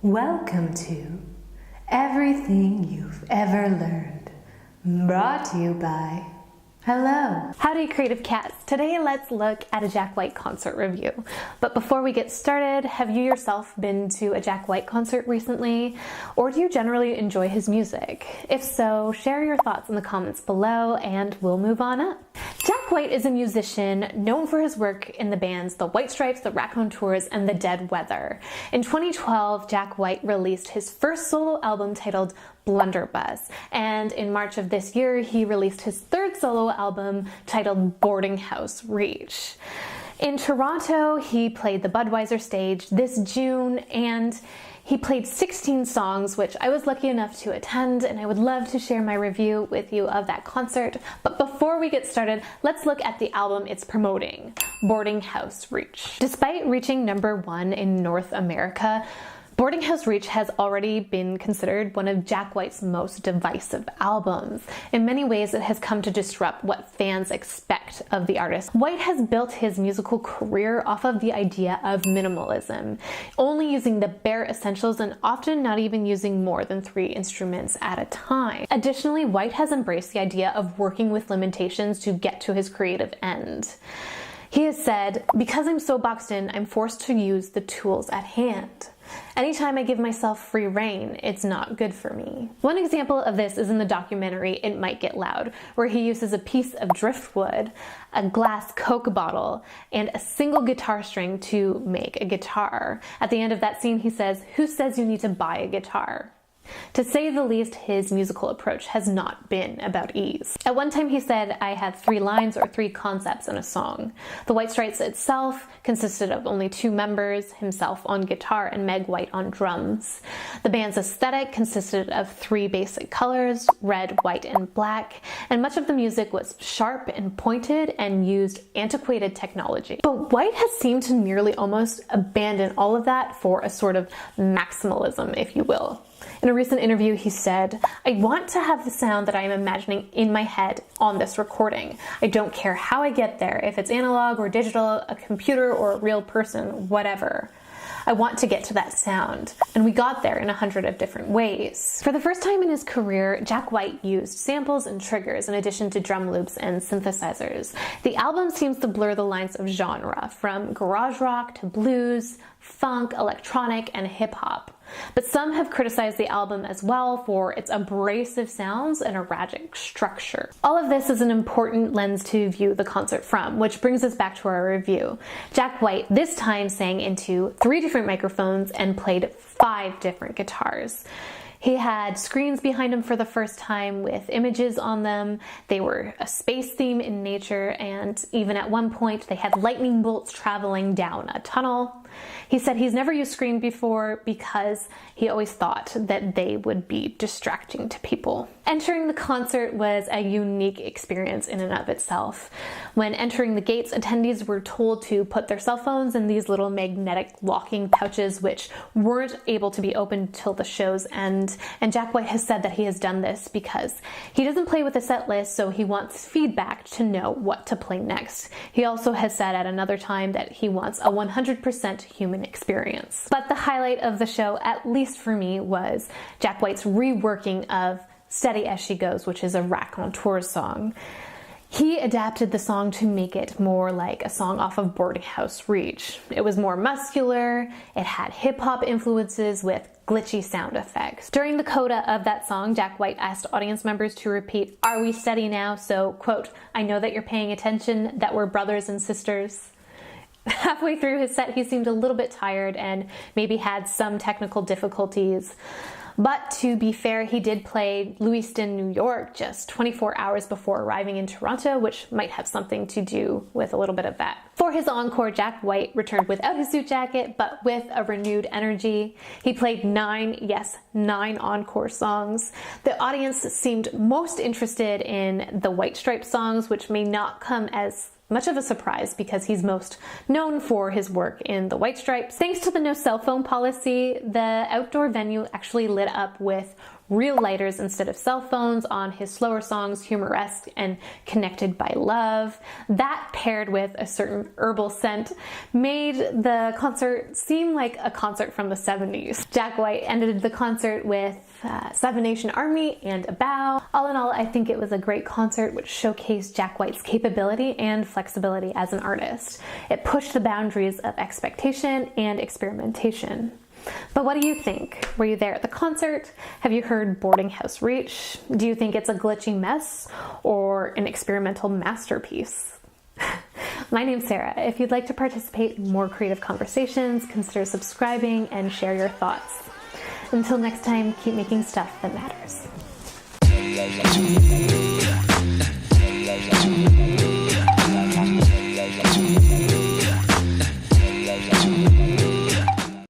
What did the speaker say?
Welcome to Everything You've Ever Learned, brought to you by Hello. Howdy creative cats. Today let's look at a Jack White concert review. But before we get started, have you yourself been to a Jack White concert recently? Or do you generally enjoy his music? If so, share your thoughts in the comments below and we'll move on up. Jack White is a musician known for his work in the bands The White Stripes, The Raconteurs, and The Dead Weather. In 2012, Jack White released his first solo album titled Blunderbuss, and in March of this year, he released his third solo album titled Boardinghouse Reach. In Toronto, he played the Budweiser stage this June, and he played 16 songs, which I was lucky enough to attend, and I would love to share my review with you of that concert. But before we get started, let's look at the album it's promoting, Boardinghouse Reach. Despite reaching #1 in North America, Boardinghouse Reach has already been considered one of Jack White's most divisive albums. In many ways, it has come to disrupt what fans expect of the artist. White has built his musical career off of the idea of minimalism, only using the bare essentials and often not even using more than 3 instruments at a time. Additionally, White has embraced the idea of working with limitations to get to his creative end. He has said, "Because I'm so boxed in, I'm forced to use the tools at hand. Anytime I give myself free rein, it's not good for me." One example of this is in the documentary It Might Get Loud, where he uses a piece of driftwood, a glass Coke bottle, and a single guitar string to make a guitar. At the end of that scene, he says, "Who says you need to buy a guitar?" To say the least, his musical approach has not been about ease. At one time he said, "I had 3 lines or 3 concepts in a song." The White Stripes itself consisted of only 2 members, himself on guitar and Meg White on drums. The band's aesthetic consisted of 3 basic colors, red, white, and black, and much of the music was sharp and pointed and used antiquated technology. But White has seemed to nearly almost abandon all of that for a sort of maximalism, if you will. In a recent interview, he said, "I want to have the sound that I am imagining in my head on this recording. I don't care how I get there, if it's analog or digital, a computer or a real person, whatever. I want to get to that sound." And we got there in 100 of different ways. For the first time in his career, Jack White used samples and triggers in addition to drum loops and synthesizers. The album seems to blur the lines of genre, from garage rock to blues, funk, electronic, and hip-hop. But some have criticized the album as well for its abrasive sounds and erratic structure. All of this is an important lens to view the concert from, which brings us back to our review. Jack White this time sang into 3 different microphones and played 5 different guitars. He had screens behind him for the first time with images on them. They were a space theme in nature, and even at one point they had lightning bolts traveling down a tunnel. He said he's never used screen before because he always thought that they would be distracting to people. Entering the concert was a unique experience in and of itself. When entering the gates, attendees were told to put their cell phones in these little magnetic locking pouches, which weren't able to be opened till the show's end. And Jack White has said that he has done this because he doesn't play with a set list, so he wants feedback to know what to play next. He also has said at another time that he wants a 100% human experience. But the highlight of the show, at least for me, was Jack White's reworking of Steady As She Goes, which is a Raconteurs song. He adapted the song to make it more like a song off of Boardinghouse Reach. It was more muscular, it had hip-hop influences with glitchy sound effects. During the coda of that song, Jack White asked audience members to repeat, "Are we steady now?" So, quote, "I know that you're paying attention, that we're brothers and sisters." Halfway through his set, he seemed a little bit tired and maybe had some technical difficulties. But to be fair, he did play Lewiston, New York just 24 hours before arriving in Toronto, which might have something to do with a little bit of that. For his encore, Jack White returned without his suit jacket, but with a renewed energy. He played 9 encore songs. The audience seemed most interested in the White Stripes songs, which may not come as much of a surprise because he's most known for his work in the White Stripes. Thanks to the no cell phone policy, the outdoor venue actually lit up with real lighters instead of cell phones on his slower songs, humoresque and connected by love. That, paired with a certain herbal scent, made the concert seem like a concert from the 70s. Jack White ended the concert with Seven Nation Army and a bow. All in all, I think it was a great concert which showcased Jack White's capability and flexibility as an artist. It pushed the boundaries of expectation and experimentation. But what do you think? Were you there at the concert? Have you heard Boardinghouse Reach? Do you think it's a glitchy mess or an experimental masterpiece? My name's Sarah. If you'd like to participate in more creative conversations, consider subscribing and share your thoughts. Until next time, keep making stuff that matters.